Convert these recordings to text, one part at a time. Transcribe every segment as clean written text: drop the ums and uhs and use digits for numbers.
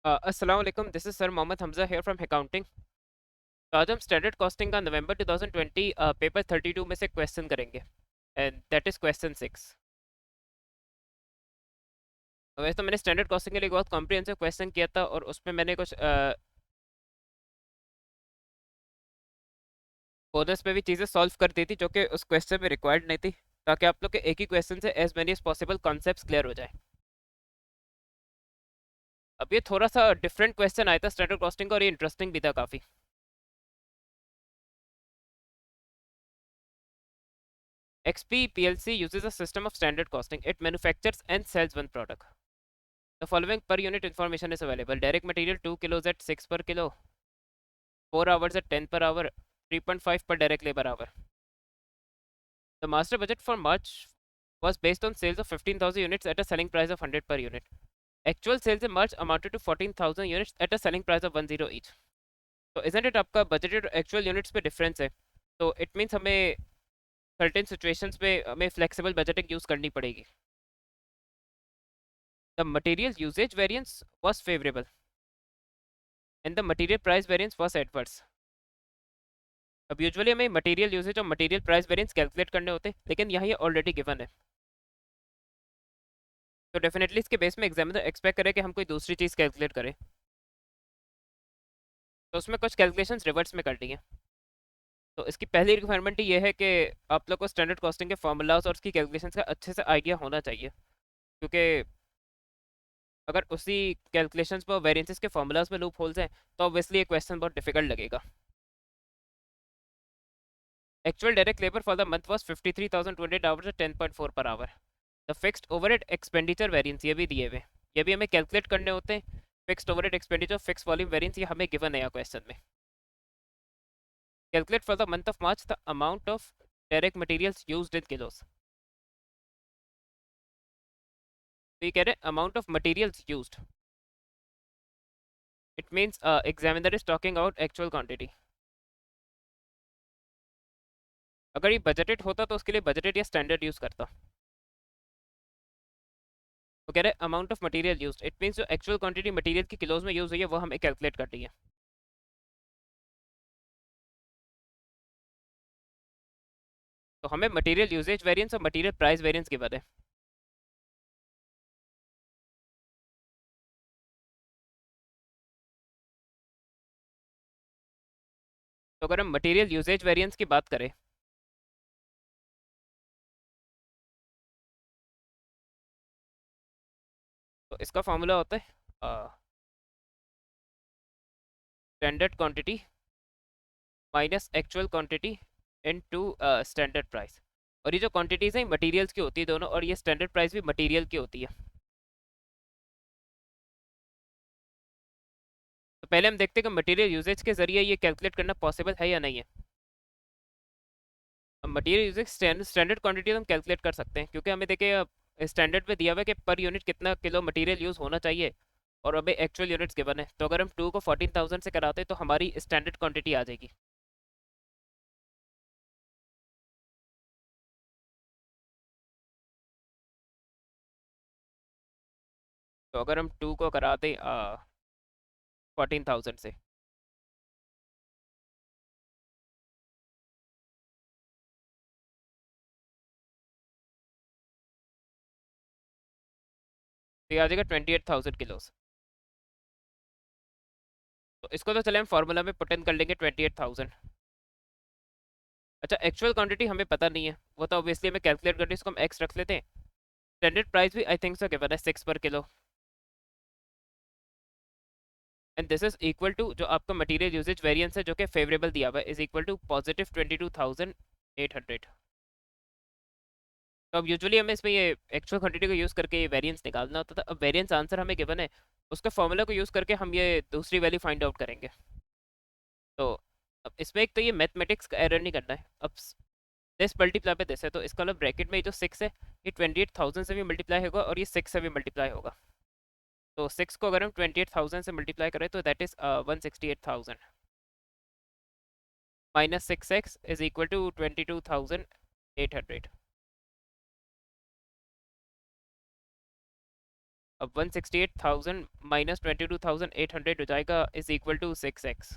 अस्सलाम वालेकुम, this is sir Mohammad Hamza here from accounting. तो आज हम स्टैंडर्ड कॉस्टिंग का नवंबर 2020 पेपर 32 में से क्वेश्चन करेंगे, एंड दैट इज क्वेश्चन 6। वैसे तो मैंने स्टैंडर्ड कॉस्टिंग के लिए एक बहुत कॉम्प्रिहेंसिव क्वेश्चन किया था, और उसमें मैंने कुछ बोनस में भी चीज़ें सॉल्व कर दी थी जो कि उस क्वेश्चन में रिक्वायर्ड नहीं थी, ताकि आप लोग के एक ही क्वेश्चन से as many as possible concepts clear हो जाए। अब ये थोड़ा सा डिफरेंट क्वेश्चन आया था स्टैंडर्ड कॉस्टिंग का, और ये इंटरेस्टिंग भी था काफ़ी। XP PLC uses a system of standard costing. It manufactures and sells one product. The following per unit information is available. Direct material 2 kilos at 6 per kilo, 4 hours at 10 per hour, 3.5 per direct labor hour. The master budget for March was based on sales of 15,000 units at a selling price of 100 per unit. Actual sales in March amounted to 14,000 units at a selling price of 10 each. So isn't it आपका budgeted और actual units पे difference है? तो it means हमें certain situations पे हमें flexible budgeting use करनी पड़ेगी. The material usage variance was favorable and the material price variance was adverse. अब यूजुअली हमें मटेरियल यूसेज और मटेरियल प्राइस वेरिएंस कैलकुलेट करने होते हैं, लेकिन यहाँ ये ऑलरेडी गिवन है, तो डेफिनेटली इसके बेस में एग्जामिनर एक्सपेक्ट करे कि हम कोई दूसरी चीज़ कैलकुलेट करें, तो उसमें कुछ कैलकुलेशंस रिवर्स में कर दी हैं। तो इसकी पहली रिक्वायरमेंट ये है कि आप लोग को स्टैंडर्ड कॉस्टिंग के फार्मूलाज और उसकी कैलकुलेशंस का अच्छे से आइडिया होना चाहिए, क्योंकि अगर उसी कैलकुलेशंस पर वेरिएंसेस के फार्मूलाज में लूप होल्स हैं तो ऑब्वियसली ये क्वेश्चन बहुत डिफिकल्ट लगेगा। Actual direct labor for the month was 53,200 hours at 10.4 per hour. The fixed overhead expenditure variance ये भी दिए हुए, ये भी हमें कैलकुलेट करने होते हैं। Fixed overhead expenditure, fix volume variance, ये हमें गिवन है यहाँ क्वेश्चन में। Calculate for the month of March the amount of direct materials used in किलोस। तो ये कह रहे हैं amount of materials used, it means examiner is talking about actual quantity. अगर ये बजटेड होता तो उसके लिए बजटेड या स्टैंडर्ड यूज करता। वो कह रहे हैं amount of material used, it means जो एक्चुअल क्वांटिटी मटेरियल की किलोज में यूज हुई है वो हमें कैलकुलेट कर दी है। तो हमें मटेरियल यूजेज वेरिएंस और मटेरियल प्राइस वेरिएंस के बारे में। तो अगर हम मटेरियल यूजेज वेरिएंस की बात करें, तो इसका फॉर्मूला होता है standard quantity minus actual quantity into standard price. और ये जो क्वांटिटीज हैं मटेरियल्स की होती है दोनों, और ये स्टैंडर्ड प्राइस भी मटेरियल की होती है। तो पहले हम देखते हैं कि मटेरियल यूजेज के जरिए ये कैलकुलेट करना पॉसिबल है या नहीं है। अब मटेरियल यूजेज स्टैंडर्ड क्वांटिटी हम कैलकुलेट कर सकते हैं, क्योंकि हमें देखिए स्टैंडर्ड पे दिया हुआ है कि पर यूनिट कितना किलो मटेरियल यूज होना चाहिए, और अभी एक्चुअल यूनिट्स गिवन है। तो अगर हम 2 को 14,000 से कराते हैं तो हमारी स्टैंडर्ड क्वांटिटी आ जाएगी। तो अगर हम 2 को कराते 14,000 से, तो ये आ जाएगा 28,000 किलोस। तो इसको तो चले हम फार्मूला में पुट इन कर लेंगे 28,000। अच्छा, एक्चुअल क्वांटिटी हमें पता नहीं है, वो तो ऑब्वियसली हमें कैलकुलेट करनी है, इसको हम एक्स रख लेते हैं। स्टैंडर्ड प्राइस भी आई थिंक सो गिवन है 6 per kilo, and this is equal to जो आपका मटेरियल यूजेज वेरिएंस है जो कि फेवरेबल दिया हुआ है, इज इक्वल टू पॉजिटिव 22,800। तो अब यूजुअली हमें इसमें ये एक्चुअल क्वांटिटी को यूज़ करके ये वेरिएंस निकालना होता था। अब वेरिएंस आंसर हमें गिवन है, उसका फॉर्मूला को यूज़ करके हम ये दूसरी वैल्यू फाइंड आउट करेंगे। तो अब इसमें एक तो ये मैथमेटिक्स का एरर नहीं करना है। अब दिस मल्टीप्लाई पे दिस है, तो इसका मतलब ब्रैकेट में ये जो 6 है ये 28,000 से भी मल्टीप्लाई होगा और ये 6 से भी मल्टीप्लाई होगा। तो 6 को अगर हम 28,000 से मल्टीप्लाई करें तो that is 168,000 minus 6x is equal to 22,800। अब 168,000 माइनस 22,800 हो जाएगा इज इक्वल टू 6x।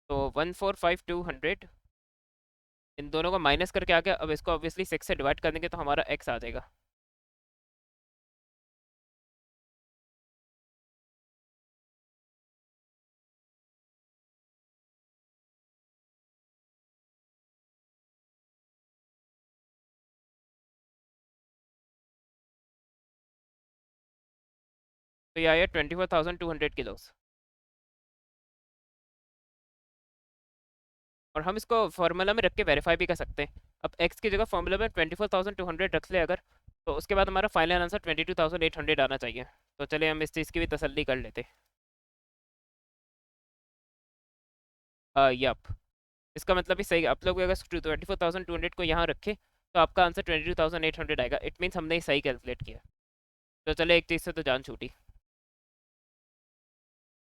तो 145,200 इन दोनों को माइनस करके आ गया। अब इसको ऑब्वियसली 6 से डिवाइड कर देंगे तो हमारा x आ जाएगा। तो ये आया 24,200 किलोस। और हम इसको फार्मूला में रख के वेरीफाई भी कर सकते हैं। अब x की जगह फार्मूला में 24,200 रख ले अगर, तो उसके बाद हमारा फाइनल आंसर 22,800 आना चाहिए। तो चलिए हम इस चीज़ की भी तसल्ली कर लेते। यप, इसका मतलब भी सही। आप लोग अगर 24,200 को यहाँ रखे तो आपका आंसर 22,800 आएगा। इट मीन्स हमने सही कैलकुलेट किया। तो चले एक चीज़ से तो जान छूटी।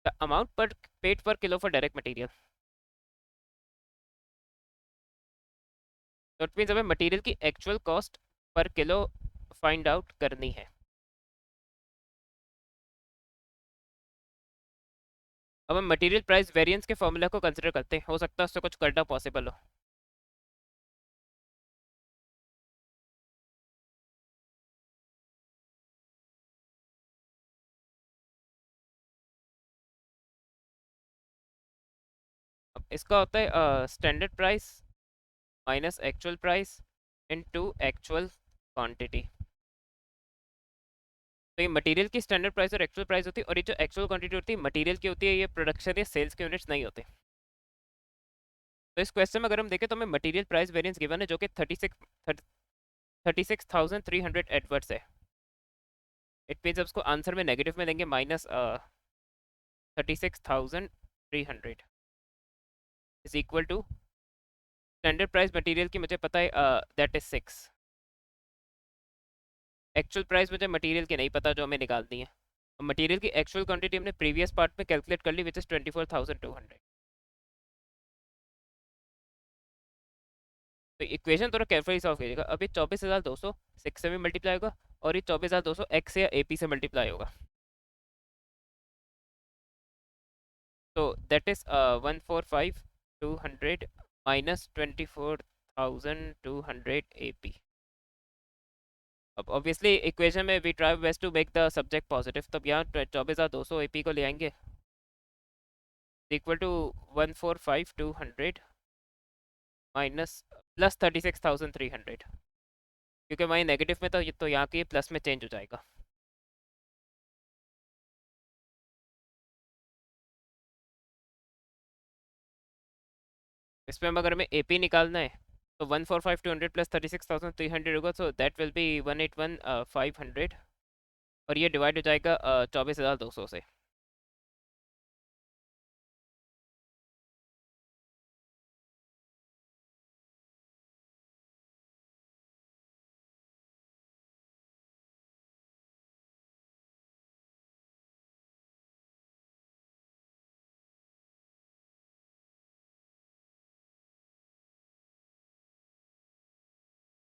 द अमाउंट पर पेड पर किलो फॉर डायरेक्ट मटेरियल। तो इट मीन्स हमें मटेरियल की actual cost per kilo find out करनी है। अब हम मटेरियल प्राइस वेरिएंस के फॉर्मूला को कंसिडर करते हैं, हो सकता है उससे कुछ करना पॉसिबल हो। अब इसका होता है standard price minus actual price into actual quantity. तो ये मटेरियल की स्टैंडर्ड प्राइस और एक्चुअल प्राइस होती है, और ये जो एक्चुअल क्वांटिटी होती है मटेरियल की होती है, ये प्रोडक्शन या सेल्स के यूनिट्स नहीं होते। तो इस क्वेश्चन में अगर हम देखें तो हमें मटेरियल प्राइस वेरिएंस गिवन है जो कि 36,300 एडवर्ड्स है। इट मीन्स उसको आंसर में नेगेटिव में देंगे minus 36,300 is equal to standard price material की मुझे पता है दैट इज 6। एक्चुअल प्राइस मुझे मटेरियल की नहीं पता जो हमें निकालनी है। मटेरियल की एक्चुअल क्वांटिटी हमने प्रीवियस पार्ट में कैलकुलेट कर ली विच इज 24,200। तो इक्वेशन थोड़ा केयरफुली सॉल्व कीजिएगा। अभी 24,200 6 से भी मल्टीप्लाई होगा, और ये 24,200 एक्स या एपी से मल्टीप्लाई होगा। तो दैट इज 145,200 माइनस 24,200 एपी। अब ऑब्वियसली इक्वेशन में we try best to make the subject positive, तब यहाँ 24,200 एपी को ले आएंगे इक्वल टू 145,200 माइनस प्लस 36,300, क्योंकि वहीं नेगेटिव में तो यहाँ के प्लस में चेंज हो जाएगा। इसमें अब अगर हमें एपी निकालना है तो 145,200 प्लस 36,300 होगा, सो दैट विल बी 181,500, और ये डिवाइड हो जाएगा 24,200 से।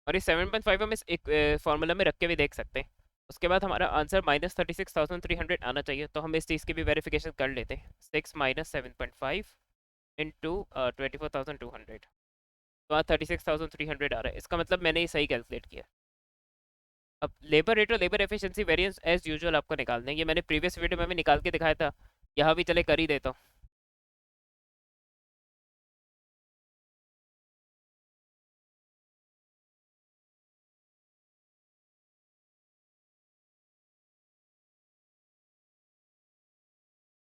और इस 7.5 हम इस एक फार्मूला में रख के भी देख सकते हैं। उसके बाद हमारा आंसर माइनस 36,300 आना चाहिए। तो हम इस चीज़ की भी वेरिफिकेशन कर लेते हैं। 6 माइनस 7.5 इंटू 24,200, तो वहाँ 36,300 आ रहा है। इसका मतलब मैंने ये सही कैलकुलेट किया। अब लेबर रेट और labour efficiency variance as usual आपको निकालना है। ये मैंने प्रीवियस वीडियो में भी निकाल के दिखाया था, यहाँ भी चले कर ही देता हूँ।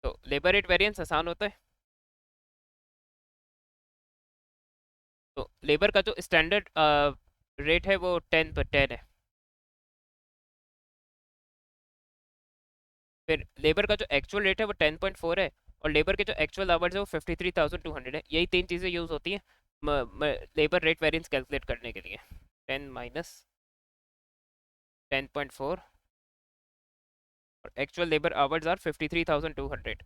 तो लेबर रेट वेरिएंस आसान होता है। तो लेबर का जो स्टैंडर्ड रेट है वो 10 है। फिर लेबर का जो एक्चुअल रेट है वो 10.4 है, और लेबर के जो एक्चुअल आवर्स है वो 53,200 है। यही तीन चीज़ें यूज़ होती हैं लेबर रेट वेरिएंस कैलकुलेट करने के लिए। 10 माइनस 10.4 और एक्चुअल लेबर आवर्स आर 53,200।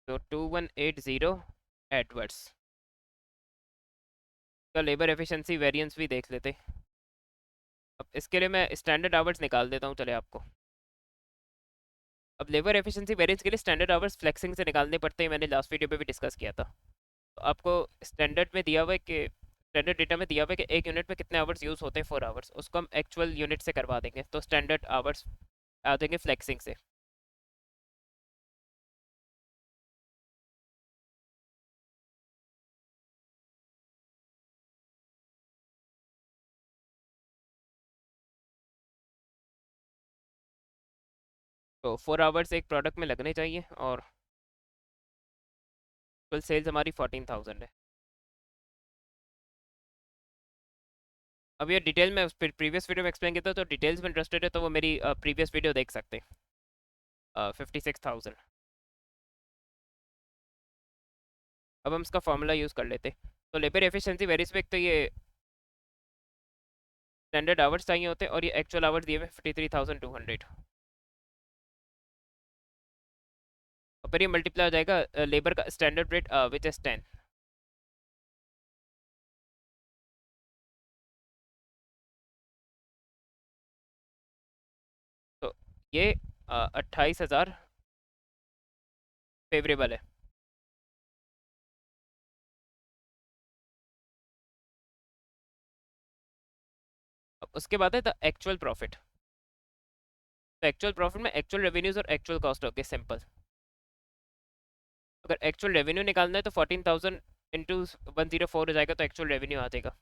तो 2180 एडवर्ड्स का लेबर एफिशिएंसी वेरिएंस भी देख लेते। अब इसके लिए मैं स्टैंडर्ड आवर्स निकाल देता हूँ चले आपको। अब लेबर एफिशिएंसी वेरिएंस के लिए स्टैंडर्ड आवर्स फ्लेक्सिंग से निकालने पड़ते हैं, मैंने लास्ट वीडियो पे भी डिस्कस किया था। तो आपको स्टैंडर्ड में दिया हुआ है कि स्टैंडर्ड डेटा में दिया हुआ है कि एक यूनिट में कितने आवर्स यूज़ होते हैं, 4 आवर्स, उसको हम एक्चुअल यूनिट से करवा देंगे, तो स्टैंडर्ड आवर्स आ जाएंगे फ्लेक्सिंग से। तो 4 आवर्स एक प्रोडक्ट में लगने चाहिए और कुल सेल्स हमारी 14,000 है। अब ये डिटेल में प्रीवियस वीडियो में एक्सप्लेन किया था, तो डिटेल्स में इंटरेस्टेड है तो वो मेरी प्रीवियस वीडियो देख सकते हैं। 56,000। अब हम इसका फॉर्मूला यूज़ कर लेते। तो लेबर एफिशिएंसी वेरीज पे एक तो ये स्टैंडर्ड आवर्स चाहिए होते हैं और ये एक्चुअल आवर्स दिए हुए 53,200, और फिर ये मल्टीप्लाई हो जाएगा लेबर का स्टैंडर्ड रेट विच इज 10। तो ये 28,000 फेवरेबल है। अब उसके बाद है द एक्चुअल प्रॉफिट। तो एक्चुअल प्रॉफिट में एक्चुअल रेवेन्यूज और एक्चुअल कॉस्ट होगी सिंपल। अगर एक्चुअल रेवेन्यू निकालना है तो 14,000 इंटू 104 हो जाएगा, तो एक्चुअल रेवेन्यू आ जाएगा।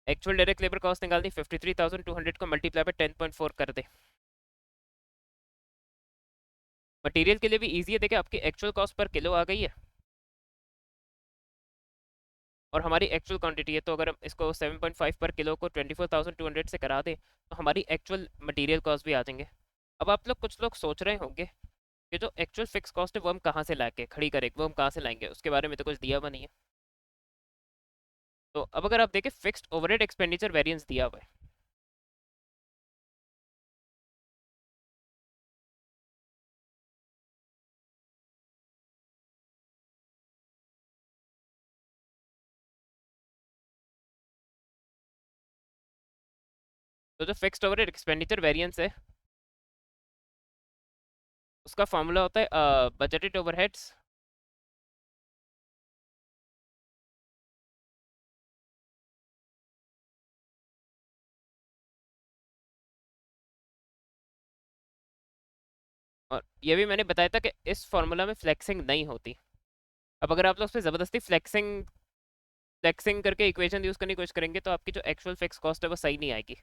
एक्चुअल डायरेक्ट लेबर कॉस्ट निकालनी 53,200 को मल्टीप्लाई पे 10.4 कर दे। मटेरियल के लिए भी ईजी है, देखिए आपकी एक्चुअल कॉस्ट पर किलो आ गई है और हमारी एक्चुअल क्वांटिटी है, तो अगर हम इसको 7.5 पर किलो को 24,200 से करा दें तो हमारी एक्चुअल मटेरियल कॉस्ट भी आ जाएंगे। अब आप लोग कुछ लोग सोच रहे होंगे कि जो एक्चुअल फिक्स कॉस्ट है वो हम कहाँ से लाके खड़ी करेंगे, वो हम कहाँ से लाएंगे, उसके बारे में तो कुछ दिया हुआ नहीं है। तो अब अगर आप देखें फिक्स्ड ओवरहेड एक्सपेंडिचर वेरिएंस दिया हुआ है। तो जो फिक्स्ड ओवरहेड एक्सपेंडिचर वेरिएंस है उसका फॉर्मूला होता है बजटेड ओवरहेड्स और ये भी मैंने बताया था कि इस फार्मूला में फ्लेक्सिंग नहीं होती। अब अगर आप लोग उस पर ज़बरदस्ती फ्लेक्सिंग फ्लेक्सिंग करके इक्वेशन यूज़ करने की कोशिश करेंगे तो आपकी जो एक्चुअल फिक्स कॉस्ट है वो सही नहीं आएगी।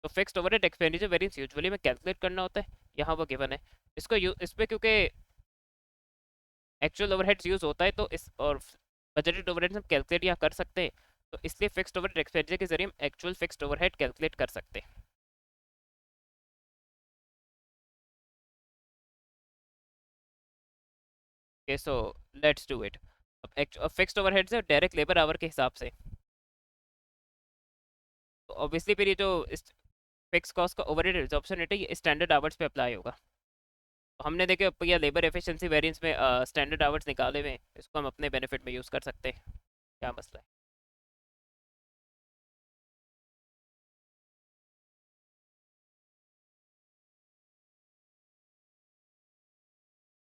तो fixed overhead expenditure variance usually में कैलकुलेट करना होता है, यहाँ वो गिवन है। इस पे क्योंकि एक्चुअल ओवरहेड्स यूज़ होता है तो इस और बजटेड ओवरहेड्स हम कैलकुलेट यहाँ कर सकते हैं, तो इसलिए फिक्स्ड ओवरहेड एक्सपेंडिचर के जरिए हम एक्चुअल फिक्स्ड ओवरहेड कैलकुलेट कर सकते हैं। Okay so let's do it. अब फिक्स्ड ओवरहेड्स है डायरेक्ट लेबर आवर के हिसाब से, तो ऑब्वियसली फिर ये जो इस फिक्स कॉस्ट का ओवरहेड एब्जॉर्प्शन रेट है ये स्टैंडर्ड आवर्स पे अप्लाई होगा। तो हमने देखे भैया लेबर एफिशिएंसी वेरिएंस में स्टैंडर्ड आवर्स निकाले हुए हैं, इसको हम अपने बेनिफिट में यूज़ कर सकते हैं। क्या मसला है।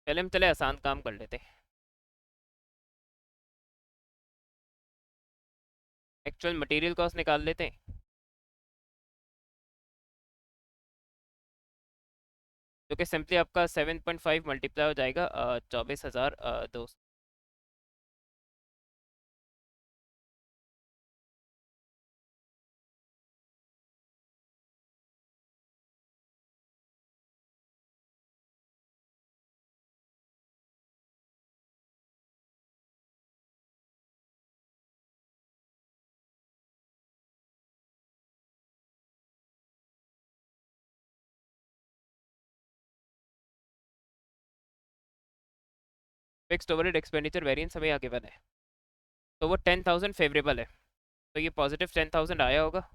चले हम चले आसान काम कर लेते हैं। एक्चुअल मटेरियल कॉस्ट निकाल लेते हैं, जो कि सिंपली आपका 7.5 मल्टीप्लाई हो जाएगा 24,200। फिक्स्ड ओवरहेड एक्सपेंडिचर वेरिएंस हमें यहाँ गिवन है, तो वो 10,000 फेवरेबल है, तो ये पॉजिटिव 10,000 आया होगा।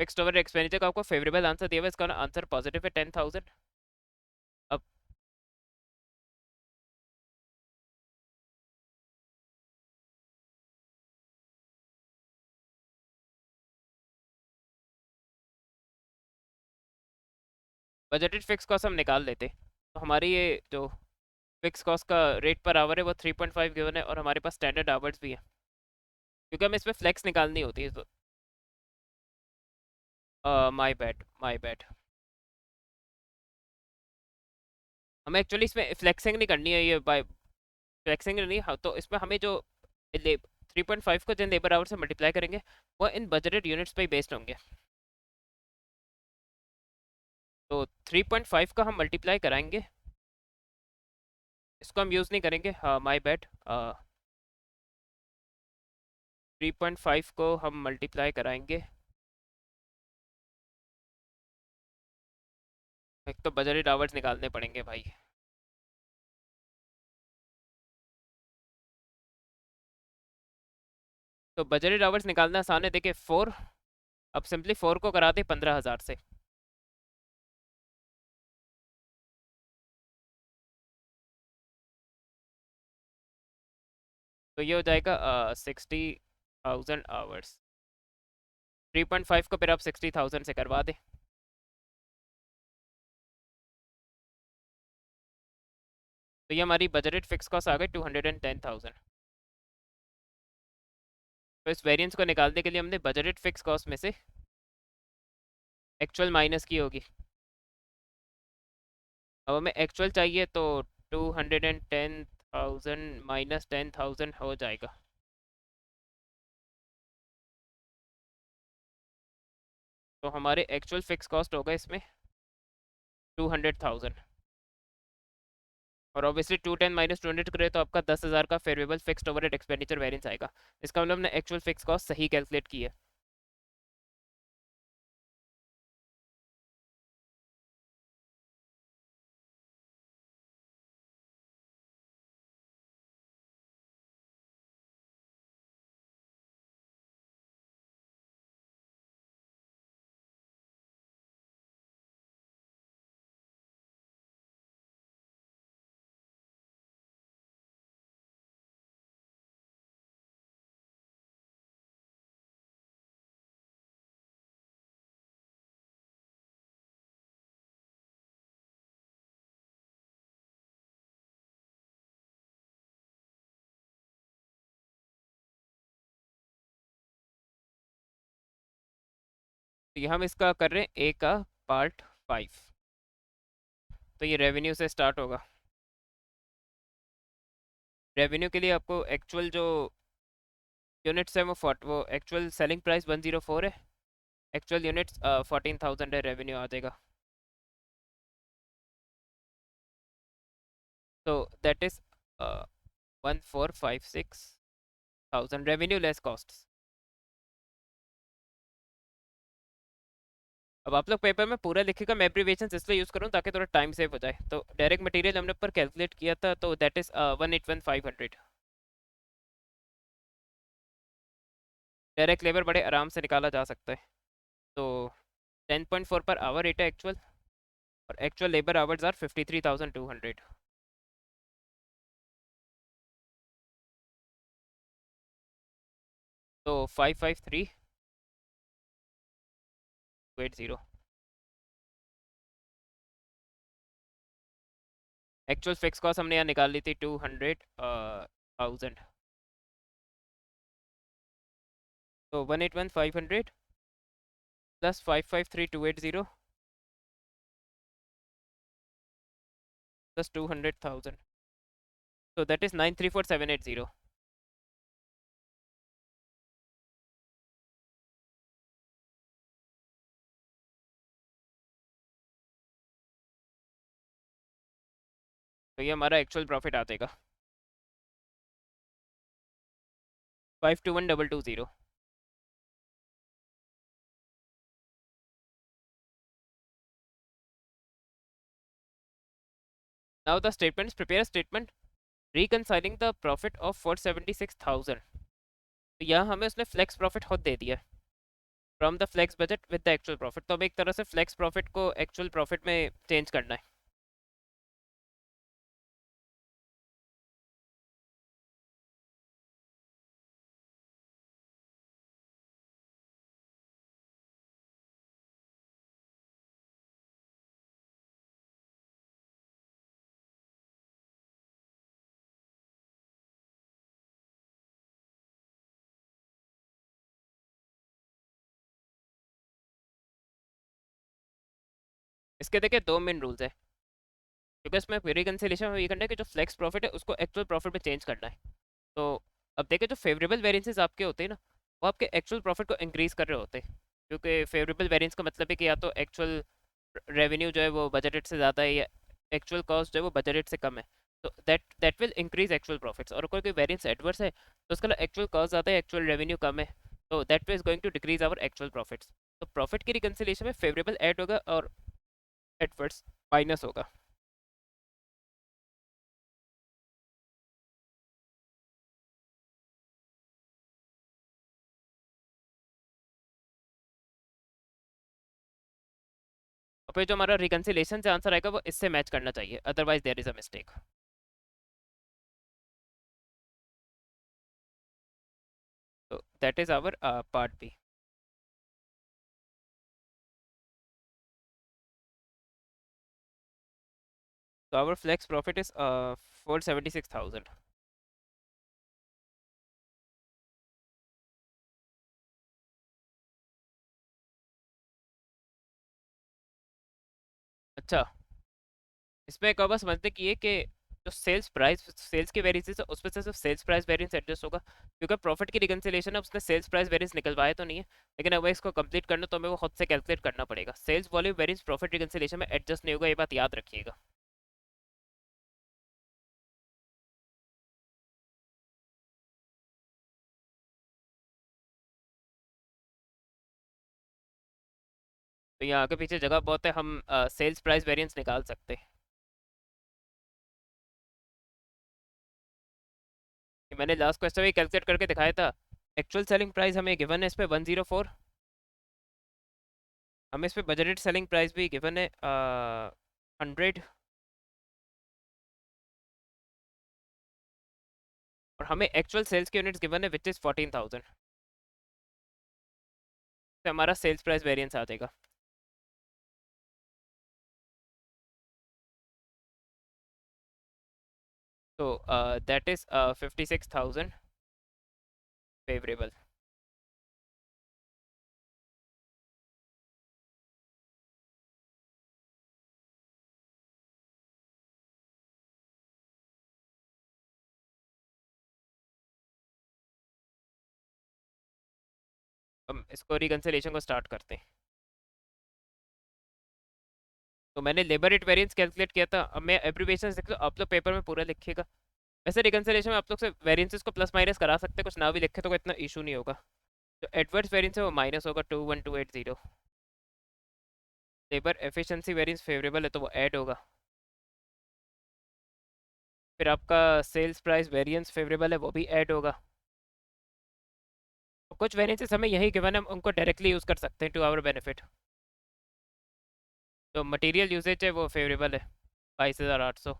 फिक्स्ड ओवर एक्सपेंडिचर का आपको फेवरेबल आंसर दिया हुआ है, इसका आंसर पॉजिटिव है 10,000। अब बजटेड फिक्स कॉस्ट हम निकाल लेते, तो हमारी ये जो फिक्स कॉस्ट का रेट पर आवर है वो 3.5 गिवन है, और हमारे पास स्टैंडर्ड आवर्स भी है, क्योंकि हमें इसमें फ्लेक्स निकालनी होती है। My bad, my bad. हमें एक्चुअली इसमें फ्लेक्सिंग नहीं करनी है, ये बाय फ्लेक्सिंग नहीं, हाँ, तो इसमें हमें जो 3.5 को जिन लेबर आवर से मल्टीप्लाई करेंगे वो इन बजटेड यूनिट्स पे ही बेस्ड होंगे। तो 3.5 का हम मल्टीप्लाई कराएंगे, इसको हम यूज़ नहीं करेंगे, हाँ माय बैड। 3.5 को हम मल्टीप्लाई कराएंगे, एक तो बजटेड आवर्स निकालने पड़ेंगे भाई। तो बजटेड आवर्स निकालना आसान है, देखिए 4, अब सिंपली 4 को करा दे 15,000 से, तो ये हो जाएगा 60,000 आवर्स। 3.5 को फिर आप 60,000 से करवा दे, तो ये हमारी बजटेड फिक्स कॉस्ट आ गई 210,000। तो इस वेरिएंस को निकालने के लिए हमने बजटेड फिक्स कॉस्ट में से एक्चुअल माइनस की होगी। अब हमें एक्चुअल चाहिए, तो 210,000 माइनस 10,000 हो जाएगा, तो हमारे एक्चुअल फिक्स कॉस्ट होगा इसमें 200,000। और ऑब्वियसली 210 माइनस 200 करे तो आपका 10,000 का favourable fixed overhead expenditure variance आएगा। इसका मतलब हमने एक्चुअल फिक्स कॉस्ट सही कैलकुलेट की है। तो ये हम इसका कर रहे हैं ए का पार्ट 5, तो ये रेवेन्यू से स्टार्ट होगा। रेवेन्यू के लिए आपको एक्चुअल जो यूनिट्स है वो एक्चुअल सेलिंग प्राइस 104 है, एक्चुअल यूनिट्स 14,000 है, रेवेन्यू आ जाएगा। तो that is 1456,000 revenue less cost. अब आप लोग पेपर में पूरा लिखेगा, मैं एब्रीविएशन इसलिए यूज़ करूँ ताकि थोड़ा टाइम सेव हो जाए। तो डायरेक्ट मटेरियल हमने ऊपर कैलकुलेट किया था, तो दैट इज़ 181,500। डायरेक्ट लेबर बड़े आराम से निकाला जा सकता है। तो 10.4 पर आवर रेट है एक्चुअल, और एक्चुअल लेबर आवर्स आर 53,200। तो 553,280। एक्चुअल फिक्स कॉस्ट हमने यहाँ निकाल ली थी 200,000, तो 181,500 प्लस 553,280 प्लस 200,000, तो दैट इज 934,780। तो ये हमारा एक्चुअल प्रॉफिट आ जाएगा 521,220। Now the statement, prepare statement reconciling the profit of 476,000। तो यहाँ हमें उसने फ्लेक्स प्रॉफिट खुद दे दिया है, from the flex budget with the actual profit, तो अब एक तरह से फ्लेक्स प्रॉफिट को एक्चुअल प्रॉफिट में चेंज करना है। इसके देखिए दो मेन रूल्स है, क्योंकि इसमें रिकंसिलिएशन में ये करना है कि जो फ्लेक्स प्रॉफिट है उसको एक्चुअल प्रॉफिट में चेंज करना है। तो अब देखिए जो फेवरेबल वेरिएंसेस आपके होते हैं ना, वो आपके एक्चुअल प्रॉफिट को इंक्रीज कर रहे होते हैं, क्योंकि फेवरेबल वेरिएंस का मतलब है कि या तो एक्चुअल रेवेन्यू जो है वो बजटेड से ज़्यादा है, या एक्चुअल कॉस्ट जो है वो बजटेड से कम है। तो that will increase actual profits. और कोई कोई वेरिएंस एडवर्स है तो उसका एक्चुअल कॉस्ट ज़्यादा है, एक्चुअल रेवेन्यू कम है, तो that is going to decrease our actual profits. तो प्रॉफिट की रिकंसिलिएशन में फेवरेबल ऐड होगा और एडवर्स माइनस होगा। और फिर जो हमारा रिकंसिलिएशन से आंसर आएगा वो इससे मैच करना चाहिए, otherwise there is a mistake. तो that is our part B. तो आवर फ्लेक्स प्रॉफिट इज 476,000। अच्छा, इसमें एक और बात समझने की है कि जो सेल्स प्राइस, सेल्स की वेरिएंस है उसमें से सिर्फ सेल्स प्राइस वेरिएंस एडजस्ट होगा, क्योंकि प्रॉफिट की रिकंसिलिएशन है उसने सेल्स प्राइस वेरिएंस निकलवाया तो नहीं है, लेकिन अगर इसको कंप्लीट करना तो हमें वो खुद से कैलकुलेट करना पड़ेगा। Sales volume variance profit reconciliation में एडजस्ट नहीं होगा, ये बात याद रखिएगा। तो यहाँ आगे पीछे जगह बहुत है, हम सेल्स प्राइस वेरिएंस निकाल सकते हैं। कि मैंने लास्ट क्वेश्चन में कैलकुलेट करके दिखाया था। एक्चुअल सेलिंग प्राइस हमें गिवन है इस पे 104, हमें इस पे बजटेड सेलिंग प्राइस भी गिवन है 100, और हमें एक्चुअल सेल्स की यूनिट्स गिवन है विच इज 14,000। तो हमारा सेल्स प्राइस वेरिएंस आ जाएगा। तो दैट इज 56,000 फेवरेबल। हम इसको रिकंसिलिएशन को स्टार्ट करते हैं। तो मैंने लेबर रेट वेरिएंस कैलकुलेट किया था, अब मैं एब्रीविएशन लिख, आप लोग पेपर में पूरा लिखिएगा। वैसे रिकंसिलिएशन में आप लोग से वेरिएंसेस को प्लस माइनस करा सकते हैं, कुछ ना भी लिखे तो कोई इतना इशू नहीं होगा। जो एडवर्स वेरिएंस है वो माइनस होगा 21280। लेबर एफिशिएंसी वेरिएंस फेवरेबल है तो वो ऐड होगा। फिर आपका सेल्स प्राइस वेरिएंस फेवरेबल है वो भी ऐड होगा। कुछ वेरिएंसेस हमें यही गिवन है, हम उनको डायरेक्टली यूज़ कर सकते हैं टू आवर बेनिफिट। तो मटेरियल यूसेज है वो फेवरेबल है 22,800।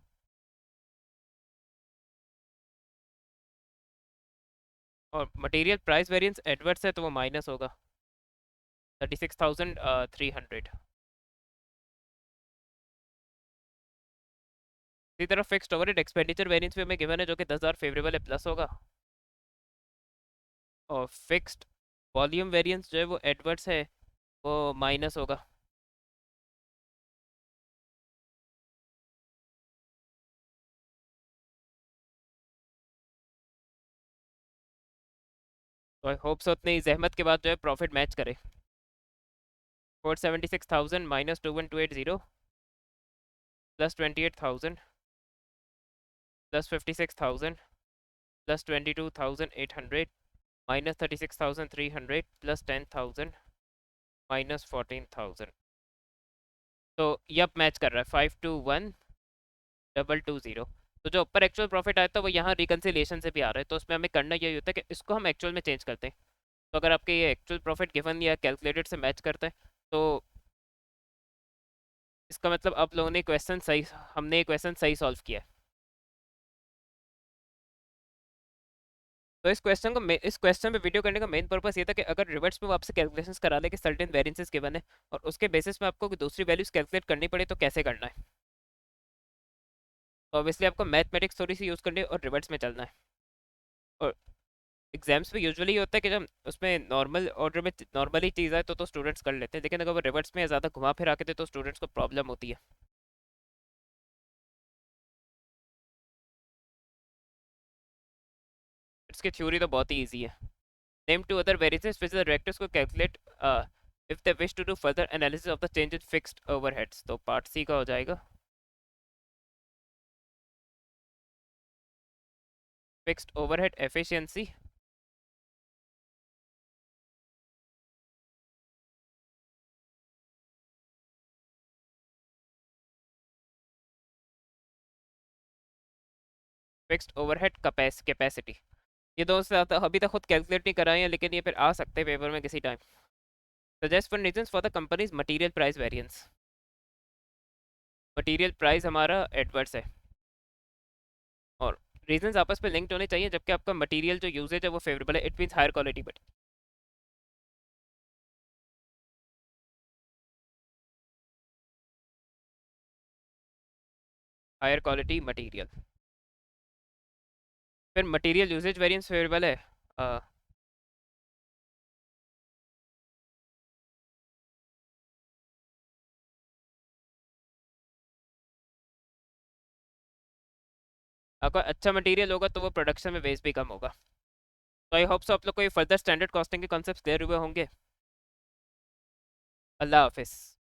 और मटेरियल प्राइस वेरिएंस एडवर्स है तो वो माइनस होगा 36,300। इसी तरह फिक्स्ड ओवरहेड एक्सपेंडिचर वेरिएंस भी हमें गिवन है जो कि 10,000 फेवरेबल है, प्लस होगा। और फिक्स्ड वॉल्यूम वेरिएंस जो है वो एडवर्स है, वो माइनस होगा। तो आई होप सो उतनी जहमत के बाद जो है प्रॉफिट मैच करे। 476,000 minus 21280 plus 28,000 plus 56,000 plus 22,800 minus 36,300 plus 10,000 minus 14,000। तो ये अब मैच कर रहा है 521,220। तो जो ऊपर एक्चुअल प्रॉफिट आया था वो यहाँ रिकंसिलिएशन से भी आ रहा है, तो उसमें हमें करना यही होता है कि इसको हम एक्चुअल में चेंज करते हैं। तो अगर आपके ये एक्चुअल प्रॉफिट गिवन या कैलकुलेटेड से मैच करता है तो इसका मतलब आप लोगों ने क्वेश्चन सही, हमने ये क्वेश्चन सही सॉल्व किया है। तो इस क्वेश्चन पे वीडियो करने का मेन पर्पस ये था कि अगर रिवर्स में वो आपसे कैलकुलेशंस करा ले कि सर्टेन वेरिएंसेस गिवन है और उसके बेसिस में आपको कोई दूसरी वैल्यूज कैलकुलेट करनी पड़े तो कैसे करना है। तो ऑब्वियसली आपको मैथमेटिक्स थोड़ी सी यूज़ करनी है और रिवर्स में चलना है। और एग्जाम्स में यूजुअली ये होता है कि जब उसमें नॉर्मल ऑर्डर में नॉर्मली चीज़ आए तो स्टूडेंट्स कर लेते हैं, लेकिन अगर वो रिवर्स में ज़्यादा घुमा फिरा के दे तो स्टूडेंट्स को प्रॉब्लम होती है। इसकी थ्योरी तो बहुत ही ईजी है। Name two other variances which the directors को calculate if they wish to do further analysis of the change in fixed overheads। तो पार्ट सी का हो जाएगा fixed overhead efficiency. Fixed overhead capacity. ये दोनों से अभी तक खुद कैलकुलेट नहीं कराए हैं, लेकिन ये फिर आ सकते हैं पेपर में किसी time. Suggest for reasons for the companies material price variance. Material price हमारा एडवर्स है और रीजंस आपस में लिंक्ड होने चाहिए, जबकि आपका मटेरियल जो यूजेज है वो फेवरेबल है, it means higher quality but higher quality material. फिर मटेरियल यूजेज वेरिएंस फेवरेबल है। अगर अच्छा मटेरियल होगा तो वो प्रोडक्शन में वेस्ट भी कम होगा। तो आई होप सो आप लोग को ये फर्दर स्टैंडर्ड कॉस्टिंग के कॉन्सेप्ट्स क्लियर हुए होंगे। अल्लाह हाफिज़।